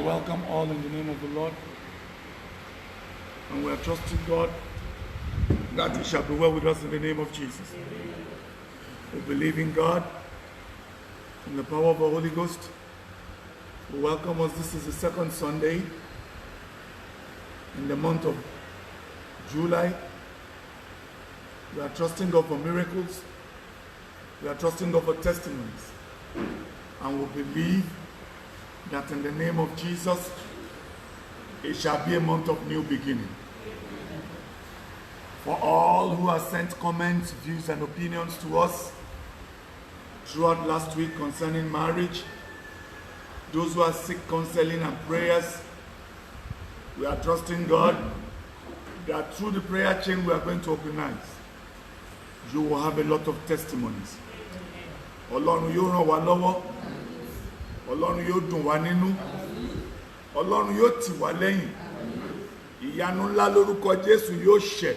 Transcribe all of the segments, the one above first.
welcome all in the name of the Lord. And we are trusting God that it shall be well with us in the name of Jesus. We believe in God, in the power of the Holy Ghost. We welcome us. This is the second Sunday in the month of July. We are trusting God for miracles. We are trusting God for testimonies. And we believe that in the name of Jesus, it shall be a month of new beginning. For all who have sent comments, views, and opinions to us throughout last week concerning marriage, those who are seek counseling and prayers, we are trusting God that through the prayer chain we are going to organize, you will have a lot of testimonies. Ọlọ́run yóò ràn wá lọ́wọ́, Ọlọ́run yóò dùn wá nínú, Ọlọ́run yóò tì wá lẹ́yìn, ìyanu ńlá lórúkọ Jésù yóò ṣẹ.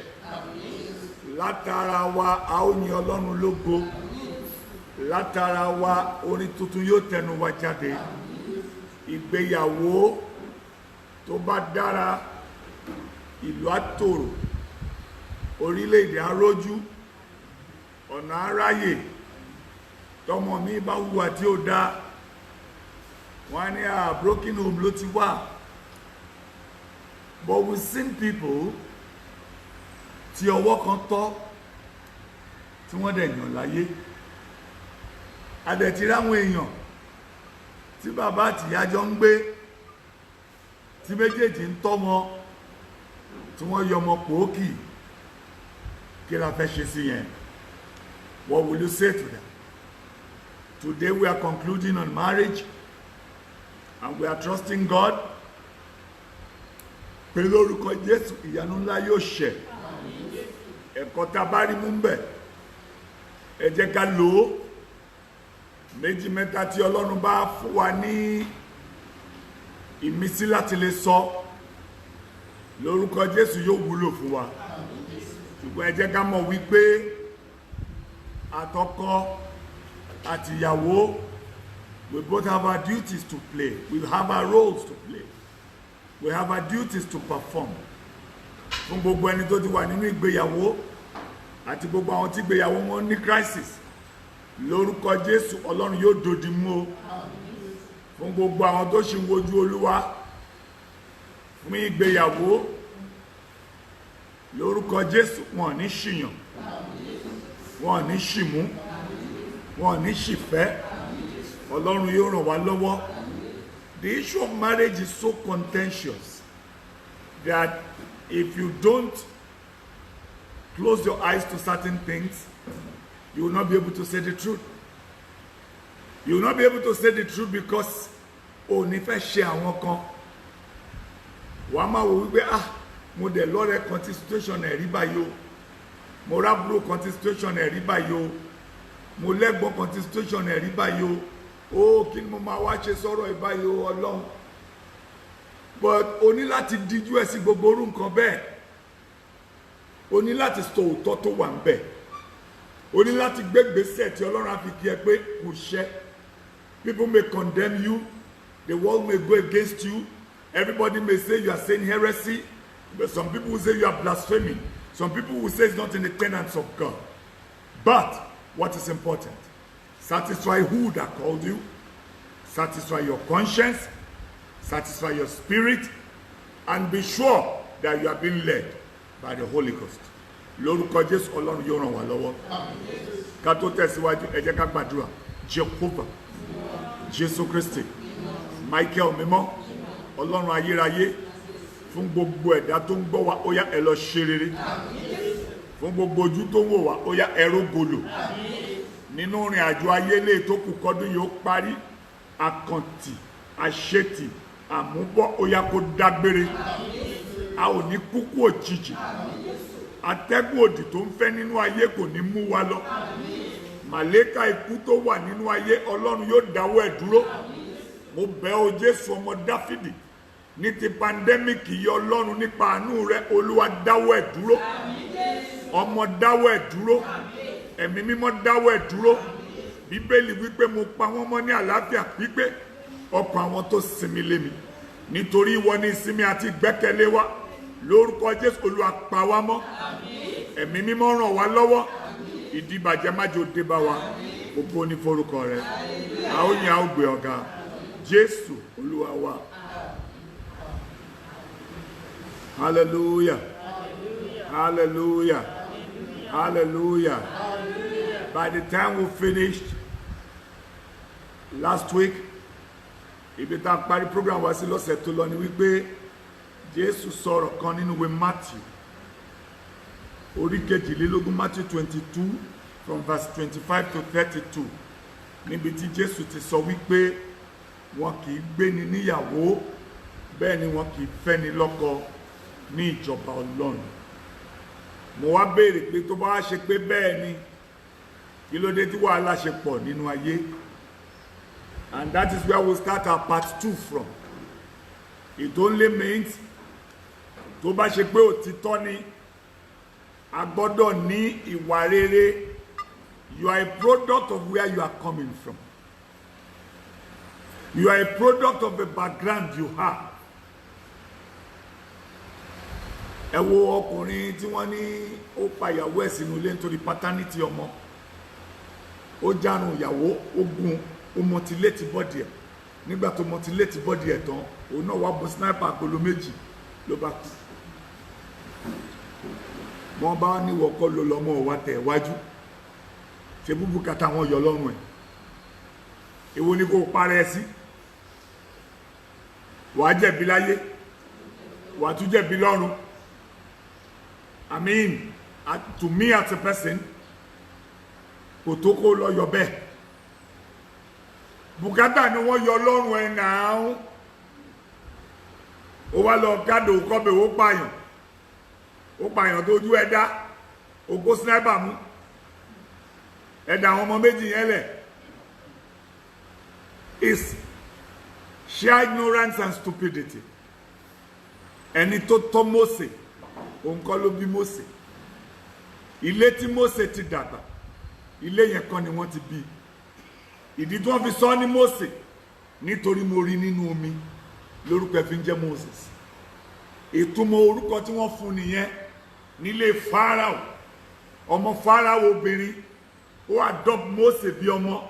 Látara wa a ó yin Ọlọ́run lógo, látara wa orin tuntun yóò tẹnu wa jáde. Ìgbéyàwó tó bá dára, ìlú á tòrò, orílẹ̀-èdè á rójú, ọ̀nà á ráyè. Tọmọ mi bá hùwà tí ó dá, wọ́n ní broken home ló ti wá. But we've seen people tí ọwọ́ kan tọ́ tí wọ́n dẹ̀ yàn láyé. Adẹ̀tí ráwọn èèyàn tí bàbá àti ìyá jọ ń gbé, tí méjèèjì ń tọ́mọ, tí wọ́n yọ ọmọ pòókì. Kí la fẹ́ ṣe sí yẹn? What will you say to them? Today we are concluding on marriage, and we are trusting God. Pé lórúkọ Jésù ìyanu ńlá yóò ṣẹ. Ẹ̀kọ́ tá bá rí mú ńbẹ̀, ẹ jẹ́ ká lò ó. Méjì mẹ́ta tí Ọlọ́run bá fún wa ní ìmísí láti lè sọ, lórúkọ Jésù yóò wúlò fún wa. Ṣùgbọ́n ẹ jẹ́ ká mọ̀ wípé àtọkọ àti ìyàwó, we both have our duties to play. We have our roles to play. We have our duties to perform. Fún gbogbo ẹni tó ti wà nínú ìgbéyàwó àti gbogbo àwọn tí ìgbéyàwó wọn ní crisis, lórúkọ Jésù Ọlọ́run yóò dòdì mú o. Fún gbogbo àwọn tó ṣì ń wojú Olúwa fún ìgbéyàwó, lórúkọ Jésù wọn ní ṣìyàn, wọn ní ṣìmú, wọn ní ṣìfẹ́. Ọlọ́run yóò ràn wá lọ́wọ́. The issue of marriage is so contentious that if you don't close your eyes to certain things, you will not be able to say the truth. You will not be able to say the truth because o ní fẹ́ ṣe àwọn kan. Wàá máa wò wípé mo dẹ̀ lọ́rẹ̀ẹ́ kan tí situation ẹ̀ rí báyìí o, mo rábúrò kan tí situation ẹ̀ rí báyìí o, mo lẹ́gbọ́n kan tí situation ẹ̀ rí báyìí o, kí ni mo máa wá ṣe sọ̀rọ̀ ẹ̀ báyìí o Ọlọ́run. But o ní láti díjú ẹ̀ sí gbogbo orú nǹkan bẹ́ẹ̀. O ní láti sọ òótọ́ tó wà ń bẹ̀. O ní láti gbé ìgbésẹ̀ tí Ọlọ́run á fi kí ẹ pé kò ṣẹ. People may condemn you, the world may go against you, everybody may say you are saying heresy, but some people will say you are blaspheming. Some people will say it's not in the tenets of God. But what is important? Satisfy who that called you, satisfy your conscience, satisfy your spirit, and be sure that you are being led by the Holy Ghost. Lórúkọ Jésù Ọlọ́run yóò ràn wá lọ́wọ́. Ká tó tẹ̀síwájú, ẹ jẹ́ ká gbàdúrà. Jehovah, Jésù Kristi, Michael mímọ́, Ọlọ́run ayérayé, fún gbogbo ẹ̀dá tó ń gbọ́ wa, ó yá ẹ lọ ṣe rere. Fún gbogbo ojú tó ń wò wá, ó yá ẹ rógolò. Nínú ìrìn àjò ayé lè tó kù kọ́dún yóò parí, àkàntì, àṣetì, àmúbọ̀, ó yá kó dágbére. A ò ní kúkú òjijì. Atẹ́gùn òdì tó ń fẹ́ nínú ayé kò ní mú wa lọ. Màlékà ikú tó wà nínú ayé, Ọlọ́run yóò dáwọ́ ẹ̀ dúró. Mo bẹ̀ ọ́ Jésù ọmọ Dáfídì, ní ti pandemic yìí Ọlọ́run nípa àánú rẹ̀, Olúwa dáwọ́ ẹ̀ dúró. Ọmọ dáwọ́ ẹ̀ dúró. Ẹ̀mí mímọ́ dáwọ́ ẹ̀ dúró. Bíbélì wípé mo pa wọ́n mọ́ ní àlàáfíà pípé, ọkàn àwọn tó sinmi lé mi. nítorí ìwọ ni ìsinmi àti ìgbẹ́kẹ̀lé wa lórúkọ Jésù. Olúwa pa wá mọ́, ẹ̀mí mímọ́ ràn wá lọ́wọ́, ìdíbàjẹ́ má jẹ́ ó dé bá wa. Gbogbo ní forúkọ rẹ, a ó yìn, a ó gbé ọ̀gá. Jésù Olúwa wa. Hallelujah. Hallelujah. Hallelujah. By the time we finished last week, ibi tá a parí program wa sí lọ́sẹ̀ tó lọ ni wípé Jésù sọ̀rọ̀ kan nínú ìwé Matthew orí kejìlélógún, Matthew 22 from verse 25 to 32, níbi tí Jésù ti sọ wípé wọn kì í gbéni níyàwó, bẹ́ẹ̀ ni wọn kì í fẹ́ni lọ́kọ ní ìjọba Ọlọ́run. Mo wá béèrè pé tó bá wá ṣe pé bẹ́ẹ̀ ni, kí ló dé tí wàhálà ṣe pọ̀ nínú ayé? And that is where we start our part 2 from. It only means tó bá ṣe pé òtítọ́ ni, a gbọ́dọ̀ ní ìwà rere. You are a product of where you are coming from. You are a product of the background you have. Ẹ wo ọkùnrin tí wọ́n ní ó pa ìyàwó ẹ̀ sínú ilé nítorí paternity ọmọ. Ó járun ìyàwó, ó gún, ó mutilate body ẹ̀. Nígbà tó mutilate body ẹ̀ tán, òun náà wá bọ́ sniper agolo méjì ló bá kú. Wọ́n bá ní wọ́kọ́ ló lọ́mọ wa tẹ̀ wájú. Ṣé búbú kàtà wọn yọ lọ́rùn ẹ̀? Èwo ni kò parẹ́ sí? Wàá jẹ̀bi láyé, wàá tún jẹ̀bi lọ́run. I mean, to me as a person, kò tó kó lọ yọ bẹ́ẹ̀. Bùkátà ni wọ́n yọ lọ́rùn ẹ̀ náà. Ó wá lọ gádò kọ́bẹ̀ ó pààyàn. Ó pààyàn tó ojú ẹ̀dá. Ó kó sniper mú. Ẹ̀dá àwọn ọmọ méjì yẹn lẹ̀. It's sheer ignorance and stupidity. Ẹni tó tọ́ Mósè, òun kọ́ ló bí Mósè. Ilé tí Mósè ti dàgbà, ilé yẹn kọ́ ni wọ́n ti bí. Ìdí tí wọ́n fi sọ ní Mósè, nítorí mo rí nínú omi lórúkọ ẹ̀ fi ń jẹ́ Moses. Ìtumọ̀ orúkọ tí wọ́n fún nìyẹn nílé Fáráò. Ọmọ Fáráò obìnrin, ó adopt Mósè bí ọmọ,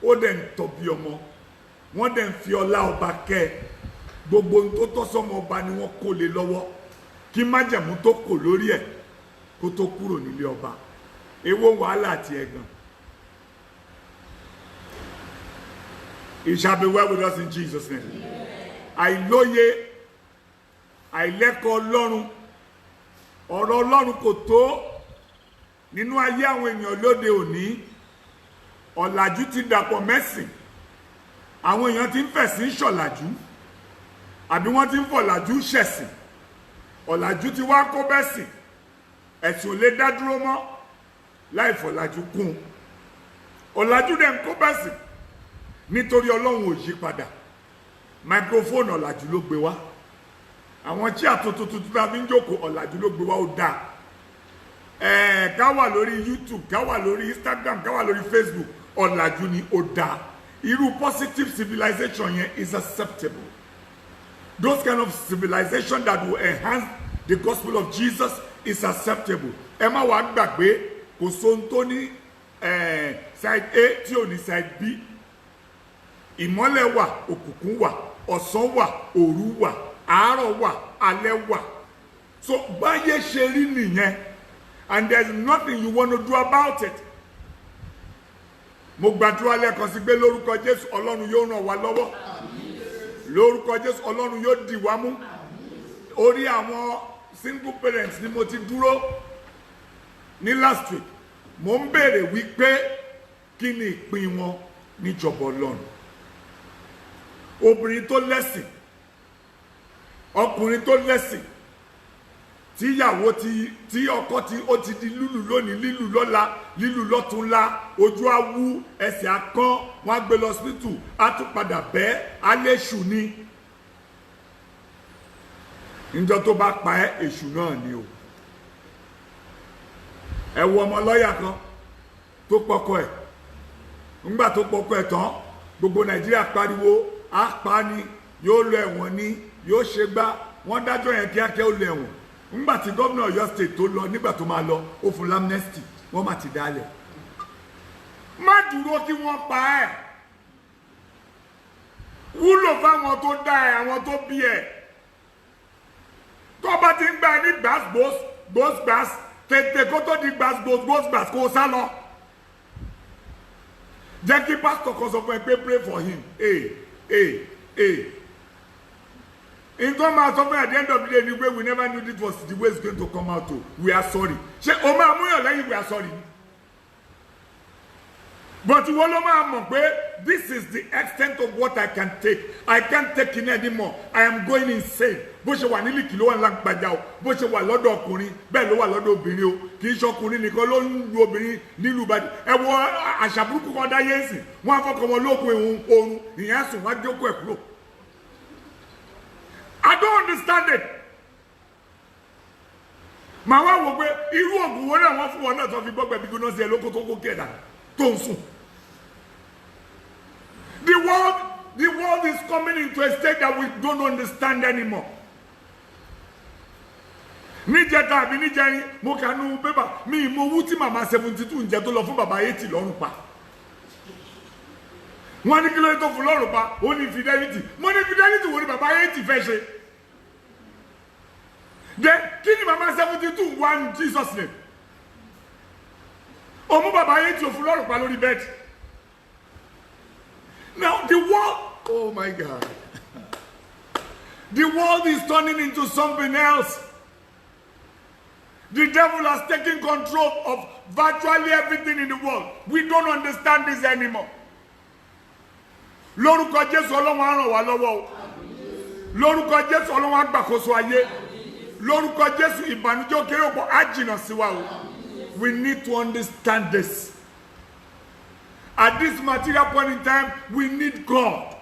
ó dẹ̀ ń tọ́ bí ọmọ. Wọ́n dẹ̀ ń fi ọlá ọba kẹ́ ẹ. Gbogbo ohun tó tọ́ sọ́mọ ọba ni wọ́n kó lé lọ́wọ́ kí májẹ̀mú tó kò lórí ẹ̀ kó tó kúrò nílé ọba. Èwo wàhálà àti ẹ̀gàn. It shall be well with us in Jesus' name. Àìlóye, àìlẹ́kọ̀ọ́ Ọlọ́run, ọ̀rọ̀ Ọlọ́run kò tó nínú ayé àwọn èèyàn lóde òní. Ọ̀làjú ti dàpọ̀ mẹ́sìn. Àwọn èèyàn ti ń fẹ̀sìn ṣọ̀làjú, àbí wọ́n ti ń fọ̀làjú ṣẹ̀sìn. Ọ̀làjú ti wá kó bẹ́sìn. Ẹ̀sìn ò lè dá dúró mọ́ láì fọ̀làjú kún. Ọ̀làjú dẹ̀ ń kó bẹ́sìn nítorí Ọlọ́run ò yí padà. Microphone ọ̀làjú ló gbé wá. Àwọn tí àtúntò tá fi ń jókòó ọ̀làjú ló gbé wá, ó dáa. Ká wà lórí YouTube, ká wà lórí Instagram, ká wà lórí Facebook, ọ̀làjú ni, ó dáa. Irú positive civilization yẹn is acceptable. Those kind of civilization that will enhance the gospel of Jesus is acceptable. Ẹ má wá gbàgbé kò sóhun tó ní side A tí ò ní side B. Ìmọ́lẹ̀ wà, òkùnkùn wà, ọ̀sán wà, òru wà, àárọ̀ wà, alẹ́ wà. So báyé ṣe rí nìyẹn, and there's nothing you want to do about it. Mo gbàdúrà lẹ́ẹ̀kan sí pé lórúkọ Jésù Ọlọ́run yóò ràn wá lọ́wọ́. Lórúkọ Jésù Ọlọ́run yóò dì wá mú. Orí àwọn single parents ni mo ti dúró ní last week. Mo ń béèrè wípé kí ni ìpín wọn níjọba Ọlọ́run. Obìnrin tó lẹ́sìn, ọkùnrin tó lẹ́sìn, tíyàwó tí ọkọ tí ó ti di lílù lónìí, lílù lọ́la, lílù lọ́túnla, ojú awú, ẹsẹ̀ akán, wọ́n á gbé lọ hospital, á tún padà bẹ́ẹ̀, aléṣù ni. Níjọ́ tó bá pa ẹ́, èṣù náà ni o. Ẹ wo ọmọ lọ́yà kan tó pọkọ ẹ̀. Nígbà tó pọkọ ẹ̀ tán, gbogbo Nàìjíríà pariwo, á pa ni, yóò lọ ẹ̀wọ̀n ní yóò ṣe gbá wọ́n dájọ́ yẹn kíákíá ó lọ ẹ̀wọ̀n nígbà tí gómìnà Ọ̀yọ́ state tó lọ nígbà tó máa lọ ó fún amnesty wọ́n má ti dálẹ̀ má dúró kí wọ́n pa ẹ́ wúlò fáwọn tó dá ẹ àwọn tó bí ẹ tó bá ti ń gbà ní gbàsgbòs tètè kó tó di gbàsgbòs kó sá lọ jẹ́ kí pásítọ̀ kan sọ fún ẹ pé pray for him nǹkan máa sọ fún ẹ at the end of the day ni pé we never knew this was the way it's going to come out o we are sorry ṣé o máa múyàn lẹ́yìn we are sorry but wọ́n ló máa mọ̀ pé this is the extent of what I can take I can't take it anymore I am going insane bó ṣe wà nílìkì ló wà lágbàjá o bó ṣe wà lọ́dọ̀ ọkùnrin bẹ́ẹ̀ ló wà lọ́dọ̀ obìnrin o kì í ṣọkùnrin nìkan ló ń lu obìnrin nílùú Ìbàdàn ẹ wo àṣà burúkú kan dáyé ń sìn wọ́n á fọkàn wọn lókun oorun ìyẹn sùn wọ́n á jókòó ẹ̀ kúrò I don't understand it màá wá wò pé irú òògùn wo náà wọ́n fún wọn náà tó fi gbọ́gbẹ́ bí gbóná sí ẹ lóko tó kó kẹ̀dà tó ń sùn. The world is coming into a state that we don't understand anymore. Níjẹta àbí níjẹrin mo kà nú pépà mi mo wú tí màmá 72 ń jẹ tó lọ fún bàbá 80 lọ́rùn pa. Wọ́n ní kí ló tó fún lọ́rùn pa ó ní fidelity mo ní fidelity wo ni bàbá 80 fẹ́ ṣe. Then kí ni màmá 72 wá ní Jesus name? Òmú bàbá 80 ò fún lọ́rùn pa lórí bẹ́ẹ̀dì. Now the world, oh my God, the world is turning into something else. The devil has taken control of virtually everything in the world. We don't understand this anymore. Lórúkọ Jésù Ọlọ́run á ràn wá lọ́wọ́ o. Lórúkọ Jésù Ọlọ́run á gbàkóso ayé. Lórúkọ Jésù ìbànújẹ́ kéré ọ̀pọ̀ á jìnnà sí wa o. We need to understand this. At this material point in time, we need God.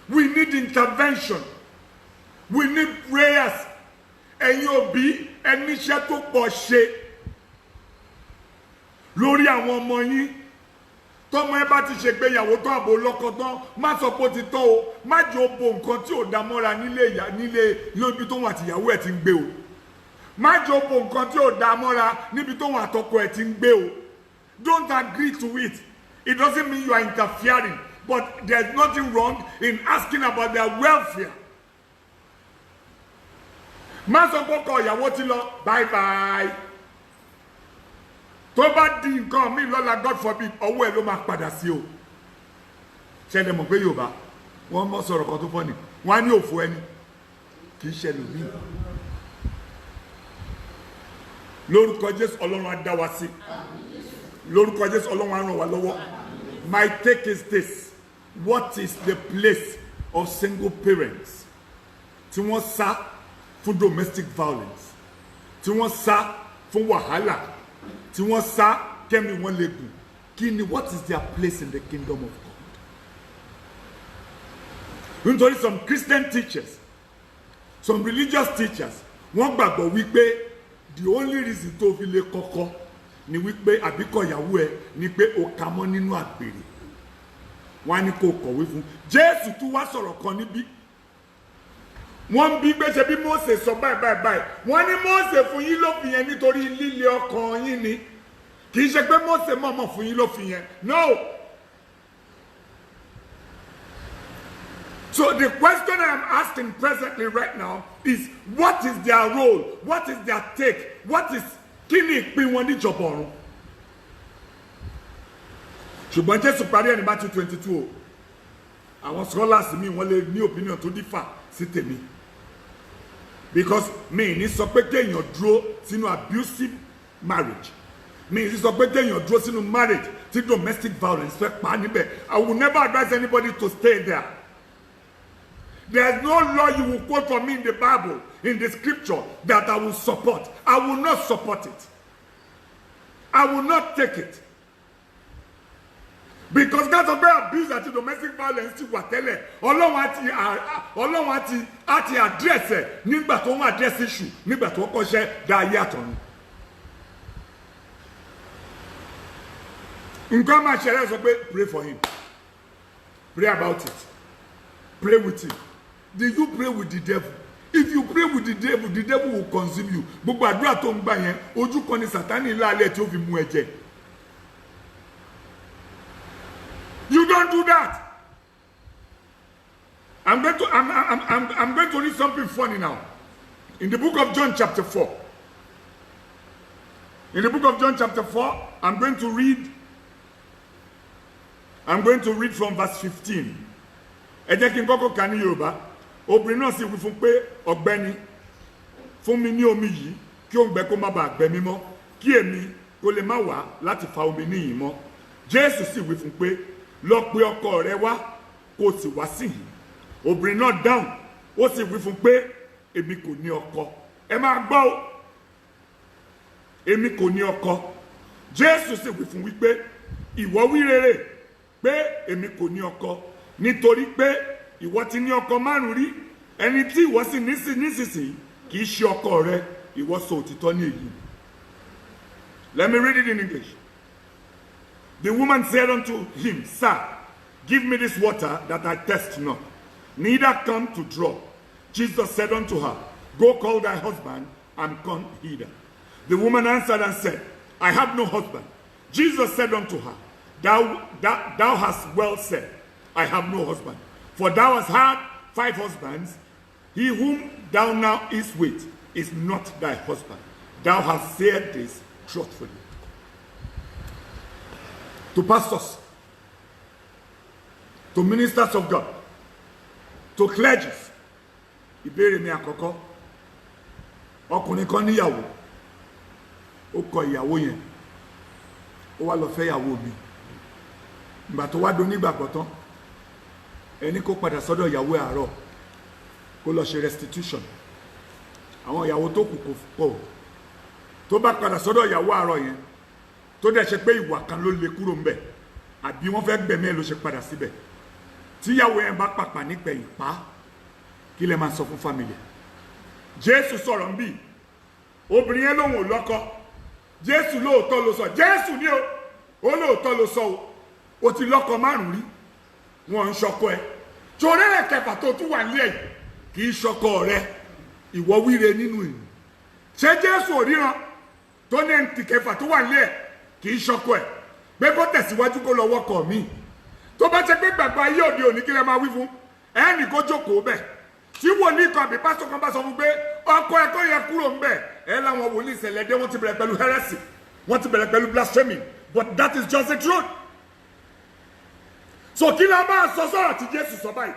We need intervention. We need prayers. Ẹ̀yin òbí ẹni iṣẹ́ tó pọ̀ ṣe lórí àwọn ọmọ yín. Tọ́mọ ẹ bá ti ṣègbéyàwó tán àbò lọ́kọ tán má sọ pé ó ti tán o má jẹ́ ó bo nǹkan tí ò dá mọ́ra nílé ibi tó wà tìyàwó ẹ̀ ti ń gbé o. Má jẹ́ ó bo nǹkan tí ò dá mọ́ra níbi tó wà tọkọ ẹ̀ ti ń gbé o. Don't agree to it. It doesn't mean you are interfering, but there's nothing wrong in asking about their welfare. Má sọ pé ọkọ ìyàwó ti lọ bye bye. Tó bá di nǹkan mi lọ́la God forbid ọwọ́ ẹ̀ ló máa padà sí o. Ṣẹlẹ̀ mọ̀ pé Yorùbá wọ́n mọ̀ sọ̀rọ̀ kan tó fọ́ ni wọ́n á ní òfò ẹni kì í ṣẹlẹ̀ mí. Lórúkọ Jésù Ọlọ́run á dá wa sí. Lórúkọ Jésù Ọlọ́run á ràn wá lọ́wọ́. My take is this. What is the place of single parents? Tí wọ́n sá fún domestic violence. Tí wọ́n sá fún wàhálà. Tí wọ́n sá kẹ́mi wọ́n lè gùn. Kí ni what is their place in the kingdom of God? Nítorí some Christian teachers, some religious teachers, wọ́n gbàgbọ́ wípé the only reason tó fi lè kọ́kọ́ ni wípé àbíkọ ìyàwó ẹ ni pé o kà mọ́ nínú àgbèrè wọ́n á ní kó kọ̀wé fún Jésù tún wá sọ̀rọ̀ kan níbí wọ́n bí pé ṣe bí Mósè sọ báyìí wọ́n ní Mósè fún yín lófin yẹn nítorí líle ọkàn yín ni kì í ṣe pé Mósè mọ̀ọ́mọ̀ fún yín lófin yẹn no. So the question I am asking presently right now is what is their role? What is their take? What is kí ni ìpín wọn níjọba ọ̀run? Ṣùgbọ́n Jésù parí ẹni Matthew 22 o. Àwọn scholars mi wọ́n lè ní opinion tó differ sí tèmi. Because mi ní sọ pé kéèyàn dúró sínú abusive marriage. Mi ní sọ pé kéèyàn dúró sínú marriage tí domestic violence fẹ́ pa níbẹ̀. I will never advise anybody to stay there. There is no law you will quote from me in the Bible, in the scripture, that I will support. I will not support it. I will not take it. Because God of abuse àti domestic violence ti wà tẹ́lẹ̀. Ọlọ́run àti address ẹ̀ nígbà tó ń address issue nígbà tó kọ́ṣẹ́ dá ayé àtọ̀run. Nǹkan máa ṣẹlẹ̀ sọ pé pray for him. Pray about it. pray with him? Did you pray with the devil? If you pray with the devil will consume you. Gbogbo àdúrà tó ń gbà yẹn, ojú kan ni Sátánì lálẹ́ tí ó fi mú ẹ jẹ. You don't do that. I'm going to read something funny now. In the book of John chapter 4. In the book of John chapter 4, I'm going to read from verse 15. Ẹ jẹ́ kí n kọ́kọ́ kà ní Yorùbá. Obìnrin náà sì wí fún pé, ọ̀gbẹ́ni, fún mi ní omi yìí kí òǹgbẹ kó má bàa gbẹ mí mọ́, kí èmi kó lè má wá láti fa omi níyìí mọ́. Jésù sì wí fún pé, lọ pe ọkọ rẹ wá kó sì wá síhìn. Obìnrin náà dáhùn, ó sì wí fún pé, èmi kò ní ọkọ. Ẹ máa gbọ́ o. Èmi kò ní ọkọ. Jésù sì wí fún wípé, ìwọ wí rere pé èmi kò ní ọkọ, nítorí pé ìwọ ti ní ọkọ márùn rí, ẹni tí ìwọ sì nísinsìnyí kì í ṣe ọkọ rẹ, ìwọ sọ òtítọ́ ní èyí. Let me read it in English. The woman said unto him, Sir, give me this water that I thirst not, neither come to draw. Jesus said unto her, Go call thy husband and come hither. The woman answered and said, I have no husband. Jesus said unto her, Thou hast well said, I have no husband. For thou hast had 5 husbands. He whom thou now is with is not thy husband. Thou hast said this truthfully. To pastors, to ministers of God, to clergies, ìbéèrè mi àkọ́kọ́, ọkùnrin kan níyàwó, ó kọ ìyàwó yẹn, ó wá lọ fẹ́ ìyàwó mi. Ìgbà tó wá donígbàgbọ́ tán, ẹni kó padà sọ́dọ̀ ìyàwó àárọ̀, kó lọ ṣe restitution. Àwọn ìyàwó tó kù kò pọ̀, tó bá padà sọ́dọ̀ ìyàwó àárọ̀ yẹn, tó dẹ̀ ṣe pé ìwà kan ló lè kúrò ńbẹ̀, àbí wọ́n fẹ́ gbẹ̀mí ẹ̀ ló ṣe padà síbẹ̀. Tí ìyàwó yẹn bá pàpà nípẹ̀yìn pa, kí lẹ máa sọ fún family? Jésù sọ̀rọ̀ ńbí, obìnrin yẹn lòun ò lọ́kọ. Jésù lóòótọ́ ló sọ, Jésù ní ó lóòótọ́ ló sọ o ti lọ́kọ márùn rí, wọn ń ṣọkọ ẹ. Torí ẹ̀kẹfà tó tún wà nílẹ̀ yìí, kì í ṣọkọ rẹ, ìwọ wíre nínú ìlú. Ṣé Jésù ò ríran tó ní ẹni kẹfà tó wà nílẹ̀ kì í ṣọkọ ẹ? Pé kó tẹ̀síwájú kó lọ wọ́kọ̀ mi. Tó bá ṣe pé gbàgbọ́ ayé òde òní kí lẹ máa wí fún, ẹnì kó jókòó bẹ̀. Tí wòlíì kan àbí pásítọ̀ kan bá sọ fún pé ọkọ ẹ tó yẹ kúrò ń bẹ̀, ẹ láwọn wòlíì ìṣẹ̀lẹ̀ dé, wọ́n ti bẹ̀rẹ̀ pẹ̀lú heresy, wọ́n ti bẹ̀rẹ̀ pẹ̀lú blasphemy, but that is just the truth. So kí la máa sọ sọ̀rọ̀ tí Jésù sọ báyìí?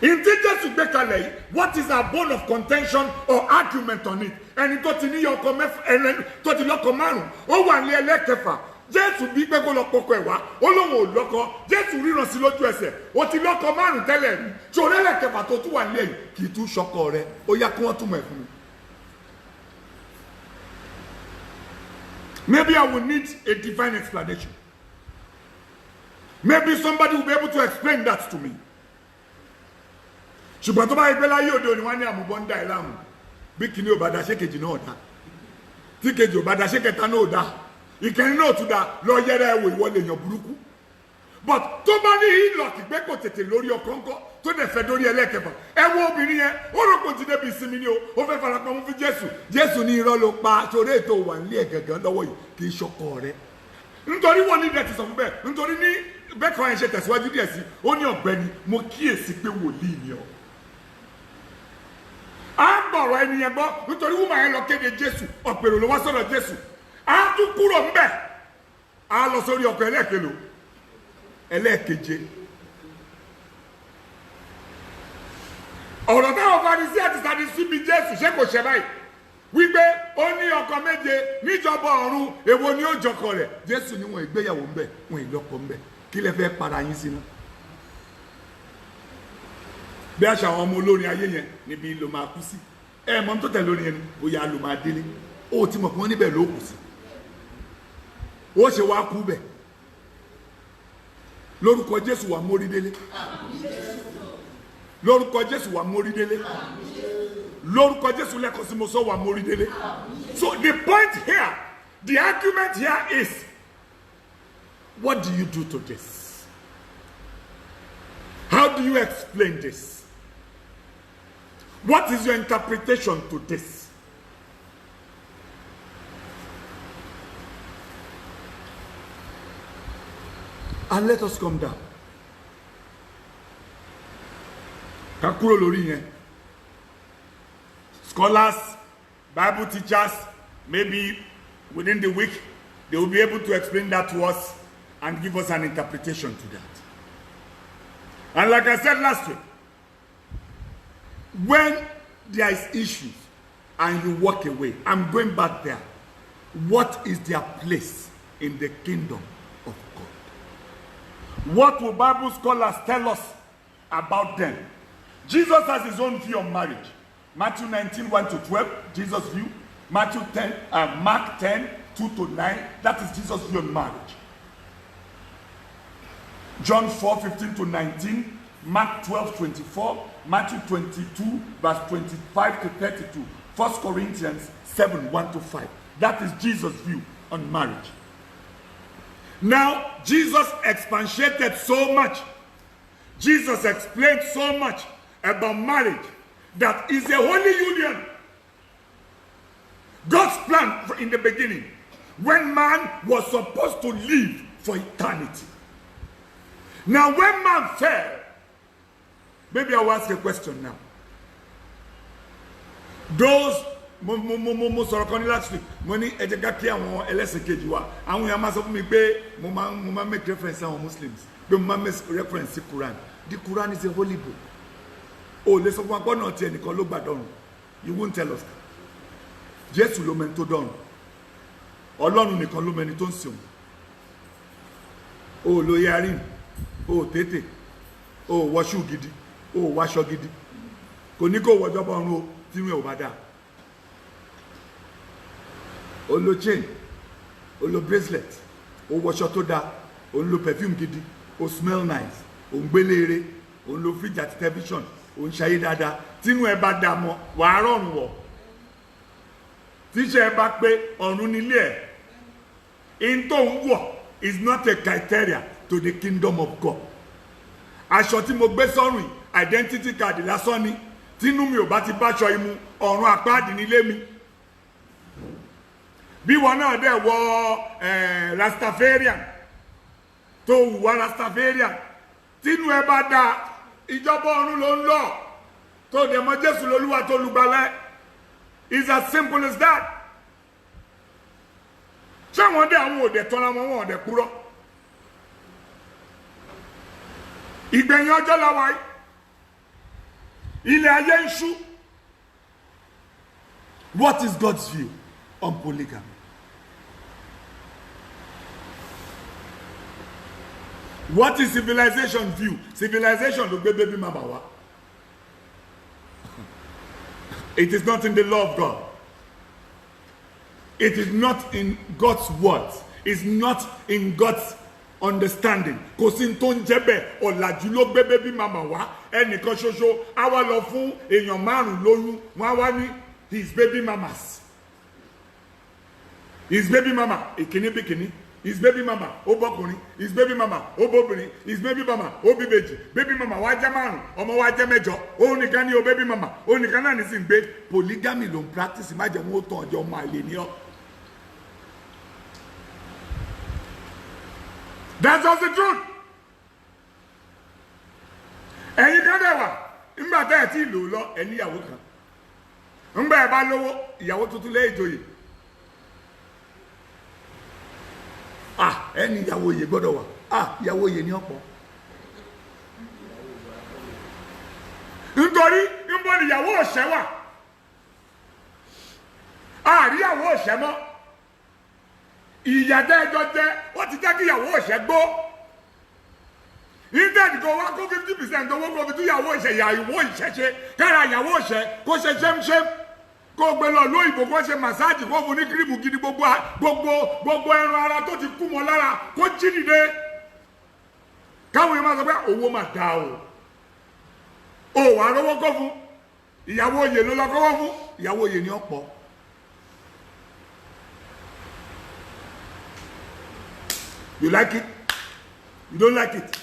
Ntí Jésù gbé kalẹ̀ yìí, what is our bone of contention or argument on it? Ẹni tó ti ní ọkọ mẹ́fà, ẹni tó ti lọ́kọ márùn-ún, ó wà ní ẹlẹ́kẹfà. Jésù bí pé kó lọ pọkọ ẹ̀ wá, ó lóun ò lọ́kọ. Jésù ríran sí lójú ẹsẹ̀, ó ti lọ́kọ márùn-ún tẹ́lẹ̀ rí. Tí òun ẹlẹ́kẹfà tó tún wà nílẹ̀ yìí, kì í tún ṣọkọ rẹ̀. Ó yá kí wọ́n túmọ̀ ẹ̀ fún mi. Maybe I will need a divine explanation. Maybe somebody will be able to explain that to me. Ṣùgbọ́n tó bá yẹ pé láyé òde òní wọ́n ní àmúbọ́ ń dá ẹ láàmú. Bí kìíní ò bá da ṣé kejì náà dá. Tí kejì ò bá da ṣé kẹta náà dá. Ìkẹrin náà tún dá, lọ yẹra ẹ wò ìwọ lè yàn burúkú. But tó bá ní ìlọ̀kì pé kò tètè lórí ọkọ ńkọ́ tó dẹ̀ fẹ́ dórí ẹlẹ́kẹfà. Ẹ wo obìnrin yẹn, ó rò pé ó ti débi ìsinmi ni o, ó fẹ́ farapamọ́ mú fún Jésù. Jésù ní irọ́ ló pa, torí ètò wà nílé ẹ̀ gàngán lọ́wọ́ yìí kì í ṣọkọ rẹ̀. Nítorí wọ́n ní ìdẹ̀tì sọ fún bẹ́ẹ̀, nítorí ní bẹ́ẹ̀ kan ẹ̀ ṣe tẹ̀síwájú díẹ̀ sí, ó ní ọ̀gbẹ́ni, mo kíyèsí pé wòlíì ni ọ́. A gbọ̀rọ̀ ẹni yẹn gbọ́, nítorí wúmọ̀ yẹn lọ kéde Jésù, ọ̀pẹ̀rẹ̀ ló wá sọ̀rọ̀ Jésù. A tún kúrò ńbẹ̀, a lọ sórí ọkọ̀ ẹlẹ́ẹ̀kẹlò, ẹlẹ́ẹ̀keje. Ọ̀rọ̀ táwọn Farisí àti Sadusí bí Jésù ṣé kò ṣe báyìí? Wípé ó ní ọkọ méje níjọba ọ̀run, èwo ni ó jọkọ rẹ̀? Jésù ní wọn ìgbéyàwó ńbẹ̀, wọn ìlọ́kọ ńbẹ̀. Kí lẹ fẹ́ para yín sínú? Bí àṣà àwọn ọmọ olórin ayé yẹn níbi ló máa kú sí. Ẹ mọ̀ tó tẹ̀lé orin yẹn bóyá ló máa délé. Ó ti mọ̀ pé wọ́n níbẹ̀ ló kù sí. Ó ṣe wá kú bẹ̀. Lórúkọ Jésù wà mórí délé. Lórúkọ Jésù wà mórí délé. Lórúkọ Jésù lẹ́kọ̀ọ́ sí mo sọ wà mórí délé. So the point here, the argument here is, what do you do to this? How do you explain this? What is your interpretation to this? And let us come down. Kakuro lori yẹn. Scholars, Bible teachers, maybe within the week, they will be able to explain that to us and give us an interpretation to that. And like I said last week, when there is issues and you walk away, I'm going back there. What is their place in the kingdom of God? What will Bible scholars tell us about them? Jesus has his own view on marriage. Matthew 19, 1 to 12, Jesus' view. Mark 10, 2 to 9, that is Jesus' view on marriage. John 4, 15 to 19, Mark 12, 24, Matthew 22, verse 25 to 32, 1 Corinthians 7, 1 to 5. That is Jesus' view on marriage. Now, Jesus expatiated so much. Jesus explained so much about marriage that is a holy union. God's plan in the beginning, when man was supposed to live for eternity. Now, when man fell, maybe I will ask a question now. Those mo sọ̀rọ̀ kan ní last week, mo ní ẹ jẹ́ ká kí àwọn ẹlẹ́sìn kejì wa. Àwọn èèyàn máa sọ fún mi pé mo máa make reference àwọn Muslims, pé mo máa make reference sí Quran. The Quran is a holy book. Oh, lè sọ fún wa pé ọ̀nà tí ẹnìkan ló gbà dọ̀run. You won't tell us. Jésù ló mẹ́ni tó dọ̀run. Ọlọ́run nìkan ló mẹ́ni tó ń sìn. O lo yarin, o tètè, o wọṣú gidi, o wáṣọ gidi. Kò ní kó wọjọ́ bá ọ̀run o tí wọn ò bá dá. O lo chain, o lo bracelet, o wọṣọ tó dá, o lo perfume gidi, o smell nice, o ń gbélé eré, o lo fridge àti television, o ń ṣayé dáadáa. Tínú ẹ bá dá mọ́, wàá rọrùn wọ̀. Tíṣẹ́ ẹ bá pé ọ̀run nílé ẹ̀. In tó ń wọ̀ is not a criteria to the kingdom of God. Aṣọ tí mo gbé sọ́rùn identity card lásán ni. Tínú mi ò bá ti báṣọ imú, ọ̀run àpáàdì nílé mi. Bí wọn náà dẹ̀ wọ Rastafarian tó wùwá Rastafarian, tínú ẹ bá dáa, ìjọba ọ̀run ló ń lọ. Tó dẹ̀ mọ̀ Jésù lolúwa tó lùgbàlà. It's as simple as that. Ṣé wọ́n dé àwọn òde tọ́ra wọn òde kúrọ́? Ìgbẹ̀yìn ọjọ́ la wáyé. Ilẹ̀ ayé ń ṣú. What is God's view on polygamy? What is civilization view? Civilization ló gbé baby mama wá. It is not in the law of God. It is not in God's words. It's not in God's understanding. Kò sí tó ń jẹ́ bẹ́ẹ̀, ọ̀làjú ló gbé baby mama wá. Ẹnìkan ṣoṣo, á wá lọ fún èèyàn márùn-ún lóyún, wọ́n á wá ní his baby mamas. His baby mama, ìkíní bí kíní. His baby mama, ó bọ́kùnrin. His baby mama, ó bóbìnrin. His baby mama, ó bí bèjì. Baby mama wá jẹ́ márùn-ún, ọmọ wá jẹ́ mẹ́jọ. Òun nìkan ni o baby mama. Òun nìkan náà ní sí ń gbé. Polygamy ló ń practice, má jẹ́ wọ́n tàn ọjọ́ ọmọ àlè ní ọ́. That's just the truth. Ẹ̀yin kan dẹ̀ wà, nígbà tẹ́ ẹ̀ tí ì lò lọ, ẹ̀ níyàwó kan. Ńgbà ẹ̀ bá lówó, ìyàwó tuntun lé ìjòyè. Ẹni ìyàwó yè gbọ́dọ̀ wà. Ìyàwó yè ní ọ̀pọ̀. Nítorí níbo ni ìyàwó ọ̀ṣẹ́ wà? Àríyàwó ọ̀ṣẹ́ mọ́. Ìyàtọ̀ ẹjọ́ jẹ́, ó ti jẹ́ kí ìyàwó ọ̀ṣẹ́ gbó. Instead kò wá kó 50% owó kó fi tún ìyàwó ìṣẹ̀ṣe kára ìyàwó ọ̀ṣẹ́ kó ṣe ṣẹ́mṣẹ́m. Kó gbé lọ lóyìnbó kó ṣe màsáàjì kó fún ní kírìmù gidi gbogbo ẹran ara tó ti kú mọ́ lára kó jí dìde. Káwọn èèyàn máa sọ pé owó máa dá o. O wà lówó kó fún. Ìyàwó oyè ló lọ kọ́wọ́ fún. Ìyàwó oyè ni ọ̀pọ̀. You like it? You don't like it?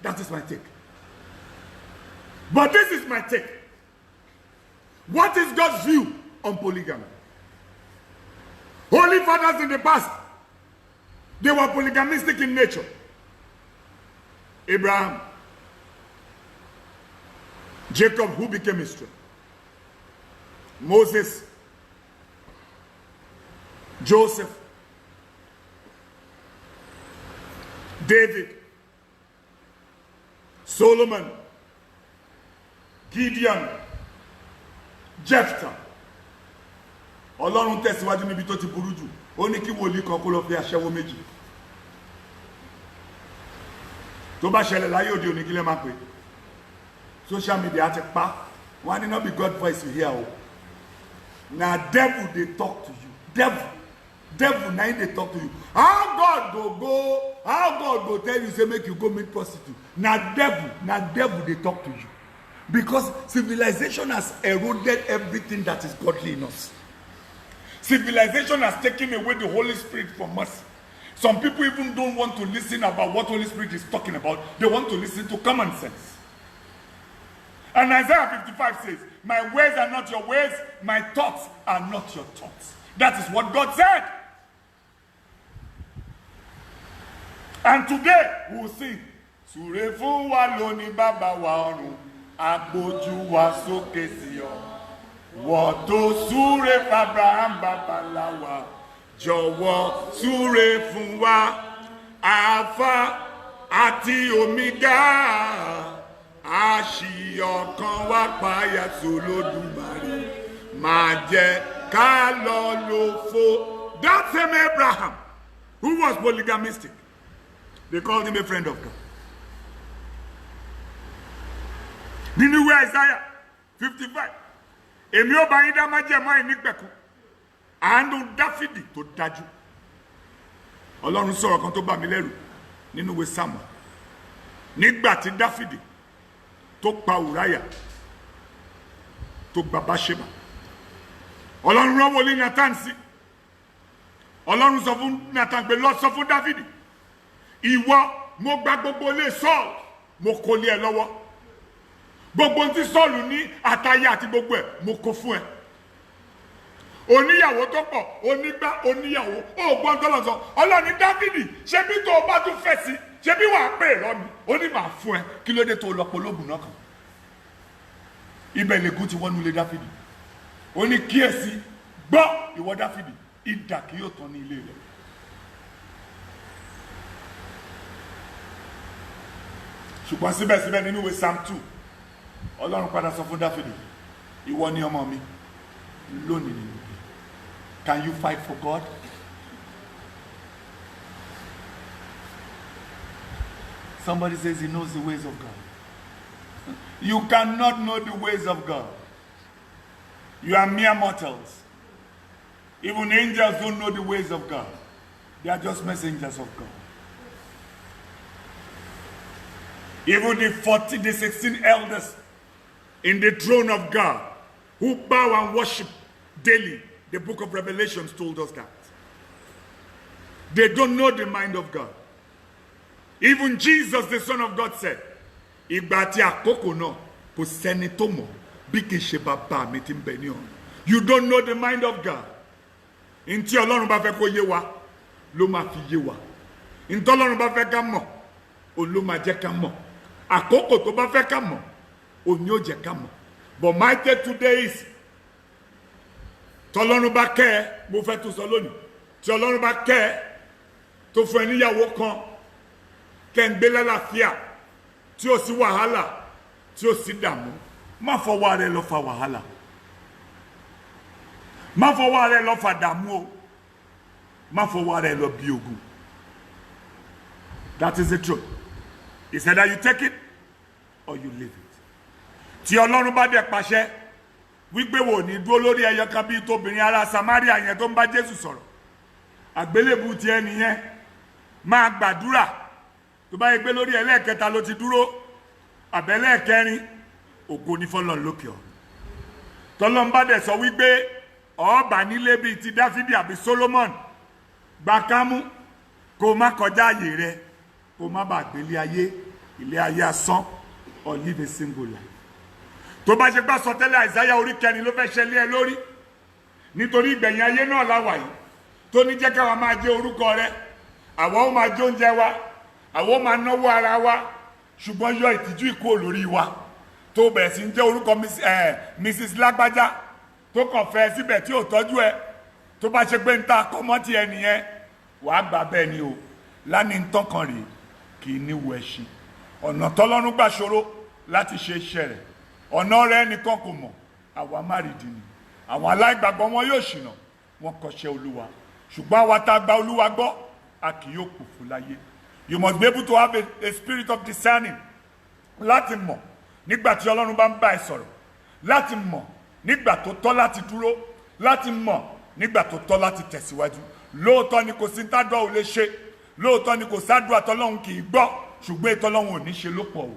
That is my take. But this is my take. What is God's view on polygamy? Holy fathers in the past, they were polygamistic in nature. Abraham, Jacob, who became Israel, Moses, Joseph, David, Solomon, Gideon, Jephthah. Ọlọ́run tẹ̀síwájú níbi tó ti burú jù. Ó ní kí wòlíì kan kó lọ fi aṣẹ́wó méjì. Tó bá ṣẹlẹ̀ láyé òde òní kí lẹ máa pè. Social media ti pa. Wọ́n á ní not be God voice you hear o. Na devil dey talk to you. Devil na him dey talk to you. How God go tell you say make you go meet prostitute? Na devil dey talk to you. Because civilization has eroded everything that is godly in us. Civilization has taken away the Holy Spirit from us. Some people even don't want to listen about what Holy Spirit is talking about. They want to listen to common sense. And Isaiah 55 says, my ways are not your ways, my thoughts are not your thoughts. That is what God said. And today we will sing, Sure fún wa lónìí bàbá wa ọ̀run, agbójú wa sókè sí ọ. Wọ́n tó súre f'Abraham babaláwa, jọ̀wọ́ súre fún wa, Alpha àti Omega, àṣì ọkàn wa páyà s'Olódùmarè, má jẹ́ ká lọ lófo. That same Abraham, who was polygamistic, they called him a friend of God. Nínú ìwé Isaiah 55, èmi ó bá yín dá májẹ̀mú àìnípẹ̀kun, àánú Dáfídì tó dájú. Ọlọ́run sọ̀rọ̀ kan tó bà mí lẹ́rù nínú ìwé Sámù. Nígbà tí Dáfídì tó pa Ùráyà tó gba Báṣẹ́bà, Ọlọ́run rán wòlíì Nátánì sí. Ọlọ́run sọ fún Nátánì pé lọ sọ fún Dáfídì, ìwọ mo gba gbogbo ilé Sọ́ọ̀lù, mo kó lé ẹ lọ́wọ́. Gbogbo tí Sọ́ọ̀lù ní àtayé àti gbogbo ẹ̀ mo kó fún ẹ. Oníyàwó tó pọ̀, onígbá, oníyàwó, ó gbọ́n tó lọ sọ. Ọlọ́run ní Dáfídì, ṣé bí tó o bá tún fẹ́ sí, ṣé bí wàá pè lọ́mi, ó ní màá fún ẹ, kí ló dé tó lọ pológun náà kan. Ibẹ̀ lègún ti wọnú ilé Dáfídì. Ó ní kíyèsí, gbọ́ ìwọ Dáfídì, idà kì yóò tán ní ilé rẹ̀. Ṣùgbọ́n síbẹ̀síbẹ̀ nínú ìwé Psalm 2, Ọlọ́run padà sọ fún Dáfídì, ìwọ ni ọmọ mi, lónìí ni. Can you fight for God? Somebody says he knows the ways of God. You cannot know the ways of God. You are mere mortals. Even angels don't know the ways of God. They are just messengers of God. Even the 16 elders in the throne of God who bow and worship daily, the book of Revelation told us that. They don't know the mind of God. Even Jesus, the Son of God, said, Ìgbà tí àkókò náà kò sẹ́ni tó mọ̀ bí kì í ṣe bàbá mi tí ń bẹ ní ọ̀run. You don't know the mind of God. Ntí Ọlọ́run bá fẹ́ kó yé wa, ló máa fi yé wa. Ntí Ọlọ́run bá fẹ́ ká mọ̀, òun ló máa jẹ́ ká mọ̀. Àkókò tó bá fẹ́ ká mọ̀, òun yóò jẹ́ ká mọ̀. But my take today is, tọ́lọ́run bá kẹ́ ẹ, mo fẹ́ tún sọ lónìí, tí Ọlọ́run bá kẹ́ ẹ, tó fún ẹ níyàwó kan, kẹ́ ń gbé lálàáfíà, tí ó sì wàhálà, tí ó sì dààmú, má fọwọ́ ara ẹ lọ fa wàhálà. Má fọwọ́ ara ẹ lọ fa dààmú o. Má fọwọ́ ara ẹ lọ bí ogun. That is the truth. It's either you take it or you leave it. Tí Ọlọ́run bá dẹ̀ pàṣẹ wípé wò ní dúró lórí ẹyọ kan bí tóbìnrin ará Samaria yẹn tó ń bá Jésù sọ̀rọ̀. Àgbélébù ti ẹni yẹn máa gbàdúrà. Tó bá yẹ pé lórí ẹlẹ́ẹ̀kẹta ló ti dúró, àbẹ́lẹ́ẹ̀kẹrin, ògo ní fọ́lọ́run lókè ọ̀run. Tọ́lọ́run bá dẹ̀ sọ wípé ọ̀ọ́bà nílé bíi ti Dáfídì àbí Solomon, gbà kámú kó má kọjá àyè rẹ, kó má bàa gbélé ayé, ilé ayé asán, or live a single life. tó bá ṣe gbà sọtẹ́lẹ̀ Àìsáyà orí 4 ló fẹ́ ṣẹlẹ̀ ẹ lórí nítorí ìgbẹ̀yìn ayé náà láwà yìí tó ní jẹ́ káwa máa jẹ́ orúkọ rẹ àwa ó máa jẹ oúnjẹ wa àwa ó máa náwó ara wa ṣùgbọ́n yọ ìtìjú ìkó lórí wa tó bẹ̀rẹ̀ sí ń jẹ́ orúkọ Mrs. Lágbájá tó kàn fẹ́ síbẹ̀ tí ò tọ́jú ẹ tó bá ṣe pé ń ta kọ́mọ́tì ẹ nìyẹn wàá gbà bẹ́ẹ̀ ni o lánìí ń tán kan rèé kì í níwò ẹṣin ọ̀nà tọ́lọ́run gbà ṣòro láti ṣe iṣẹ́ rẹ̀ ọ̀nà rẹ̀ nìkan kò mọ̀ àwa má rí di ni àwọn aláìgbàgbọ́ wọn yóò ṣìnà wọn kọ̀ṣẹ́ Olúwa ṣùgbọ́n àwa tá a gba Olúwa gbọ́ a kì yóò pòfo láyé. You must be able to have a spirit of discerning láti mọ̀ nígbà tí Ọlọ́run bá ń bá ẹ sọ̀rọ̀ láti mọ̀ nígbà tó tọ́ láti dúró láti mọ̀ nígbà tó tọ́ láti tẹ̀síwájú. Lóòótọ́ ni kò sí tádùá ò lè ṣe lóòótọ́ ni kò sádùá tọ́lọ́run kì í gbọ́ ṣùgbọ́n ìtọ́lọ́run ò ní ṣe ló pọ̀ o.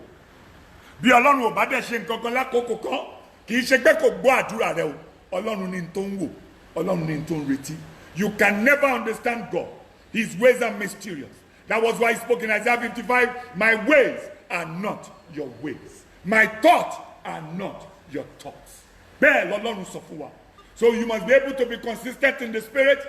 Bí Ọlọ́run ò bá dẹ̀ ṣe nǹkan kan lákòókò kan kì í ṣe pé kò gbọ́ àdúrà rẹ o. Ọlọ́run ní tó ń wò Ọlọ́run ní tó ń retí. You can never understand God. His ways are mysterious. That was why he spoke in Isaiah 55, my ways are not your ways. My thoughts are not your thoughts. Bẹ́ẹ̀ l'Ọlọ́run sọ fún wa. So you must be able to be consistent in the spirit.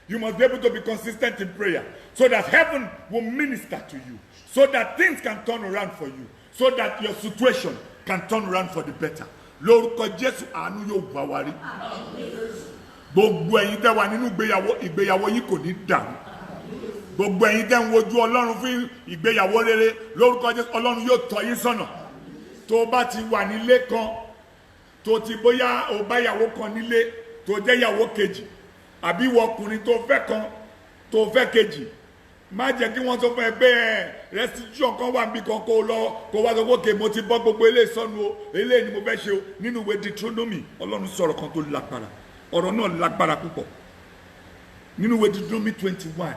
You must be able to be consistent in prayer so that heaven will minister to you, so that things can turn around for you, so that your situation can turn around for the better. Lórúkọ Jésù àánú yóò bá wa rí. Gbogbo ẹ̀yin tẹ́ wà nínú ìgbéyàwó yìí kò ní dàrú. Gbogbo ẹ̀yin tẹ́ ń wojú Ọlọ́run fún ìgbéyàwó rere lórúkọ Jésù Ọlọ́run yóò tọ́ yín sọ́nà. Tó bá ti wà nílé kan tó ti bóyá ó bá ìyàwó kan nílé tó jẹ́ ìyàwó kejì àbí ìwọ ọkùnrin tó fẹ́ kan tó fẹ́ kejì má jẹ́ kí wọ́n sọ fún ẹ pé restitution kan wà níbi kan kó lọ kó wá sọ pé òkè mo ti bọ́ gbogbo eléyìí sọnù o eléyìí ni mo fẹ́ ṣe o. Nínú ìwé Deuteronomy Ọlọ́run sọ̀rọ̀ kan tó lágbára ọ̀rọ̀ náà lágbára púpọ̀ nínú ìwé Deuteronomy 21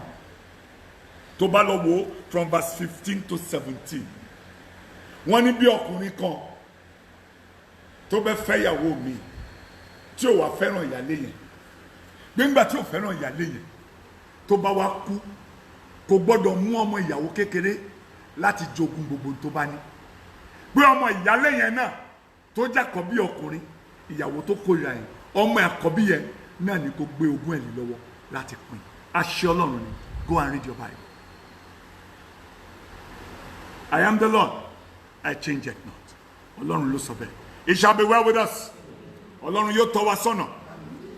tó bá lọ wò from verse 15 to 17 wọ́n ní bí ọkùnrin kan tó bẹ́ fẹ́ ìyàwó mi tí ò wá fẹ́ràn ìyálé yẹn gbẹ́ngbà tí ò fẹ́ràn ìyálé yẹn tó bá wá kú kò gbọ́dọ̀ mú ọmọ ìyàwó kékeré láti jogún gbogbo tó bá ní pé ọmọ ìyálé yẹn náà tó jákọ̀ bí ọkùnrin ìyàwó tó kórìíra yẹn ọmọ àkọ́bí yẹn náà ni kò gbé ogún ẹ̀ lé lọ́wọ́ láti pín. Àṣẹ Ọlọ́run ni. Go and read your Bible. I am the Lord, I change it not. Ọlọ́run ló sọ bẹ́ẹ̀. It shall be well with us. Ọlọ́run yóò tọ́ wa sọ́nà.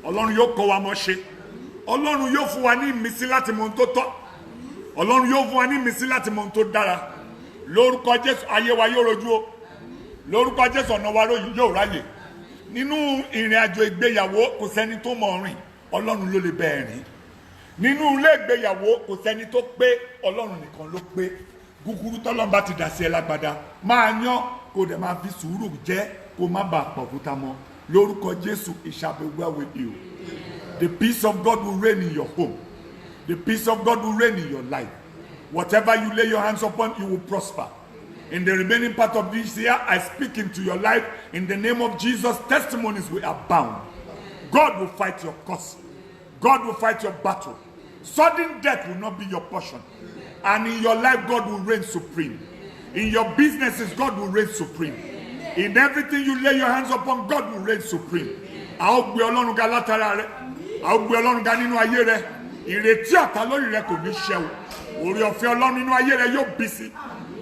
Ọlọ́run yóò kọ́ wa mọ́ ṣe. Ọlọ́run yóò fún wa ní ìmísí láti mọ ohun tó tọ́. Ọlọ́run yóò fún wa ní ìmísí láti mọ ohun tó dára. Lórúkọ Jésù ayé wa yóò rojú o. Lórúkọ Jésù ọ̀nà wa yóò ráyè. Nínú ìrìn àjò ìgbéyàwó kò sẹ́ni tó mọ̀ rìn. Ọlọ́run ló lè bẹ́ẹ̀ rìn. Nínú ilé ìgbéyàwó kò sẹ́ni tó pé Ọlọ́run nìkan ló pé. Gúgúrú tọ́lọ́run bá ti dà sí ẹ lágbádá máa yán kó dẹ̀ máa fi sùúrù jẹ́ kó má bàa pọ̀ fúta mọ́. Lórúkọ Jésù, it shall be well with you. The peace of God will reign in your home. The peace of God will reign in your life. Whatever you lay your hands upon, you will prosper. In the remaining part of this year, I speak into your life. In the name of Jesus, testimonies will abound. God will fight your cause. God will fight your battle. Sudden death will not be your portion. And in your life, God will reign supreme. In your businesses, God will reign supreme. In everything you lay your hands upon, God will reign supreme. A ó gbé Ọlọ́run ga látara rẹ. A ó gbé Ọlọ́run ga nínú ayé rẹ. Ìrètí ọ̀tá lórí rẹ kò ní ṣẹ o. Oore ọ̀fẹ́ Ọlọ́run nínú ayé rẹ yóò bí sí.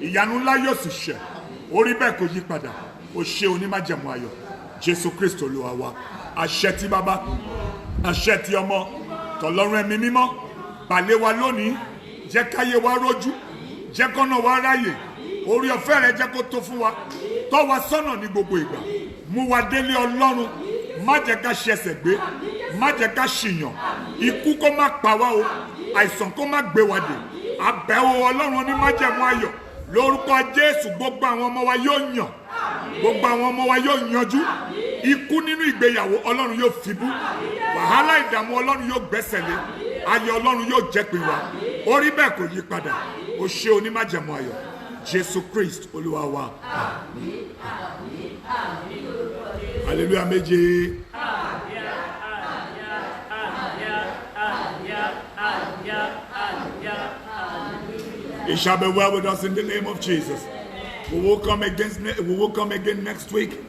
Ìyanu ńlá yóò sì ṣẹ. Orí bẹ́ẹ̀ kò yí padà. O ṣe onímájẹ̀mú ayọ̀. Jésù Kristo Olúwa wa. Àṣẹ ti Baba, àṣẹ ti Ọmọ, tọ̀lọ́run Ẹ̀mí Mímọ́. Bà lé wa lónìí. Jẹ́ káyé wa rójú. Jẹ́ kọ́nà wa ráyè. Oore ọ̀fẹ́ rẹ jẹ́ kó tó fún wa. Tọ́ wa sọ́nà ní gbogbo ìgbà. Mú wa délé Ọlọ́run. Má jẹ́ ká ṣẹ̀ṣẹ̀ gbé. Má jẹ́ ká ṣìyàn. Ikú kó má pa wá o. Àìsàn kó má gbé wa dè. Àbẹ̀wò Ọlọ́run ní májẹ̀mú ayọ̀. Lórúkọ Jésù gbogbo àwọn ọmọ wa yóò yàn. Gbogbo àwọn ọmọ wa yóò yanjú. Ikú nínú ìgbéyàwó Ọlọ́run yóò fibú. Wàhálà ìdààmú Ọlọ́run yóò gbẹ́sẹ̀ lé. Ayọ̀ Ọlọ́run yóò jẹ́ pé wa. Orí bẹ́ẹ̀ kò yí padà. O ṣe onímájẹ̀mú ayọ̀. Jésù Kristi Olúwa wa. Hallelujah méje. It shall be well with us in the name of Jesus. We will come again next week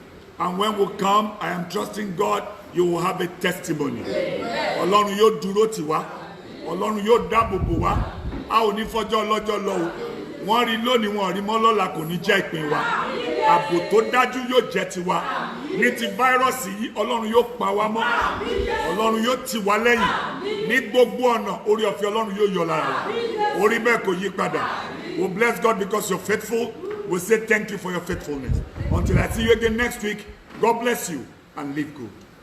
And when we come, I am trusting God, you will have a testimony. Ọlọ́run yóò dúró tì wá. Ọlọ́run yóò dáàbò bò wá. A ò ní fọjọ́ ọlọ́jọ́ lọ o. Wọ́n rí lónìí, wọ́n rí mọ́ lọ́la, kò ní jẹ́ ìpín wa. Ààbò tó dájú yóò jẹ́ tiwa. Ní ti fáírọ́ọ̀sì yìí, Ọlọ́run yóò pa wá mọ́. Ọlọ́run yóò tì wá lẹ́yìn. Ní gbogbo ọ̀nà, orí ọ̀fẹ́ Ọlọ́run yóò yọ lára wa. Orí bẹ́ẹ̀ kò yí padà. We bless God because you're faithful. We say thank you for your faithfulness. Until I see you again next week, God bless you and live good.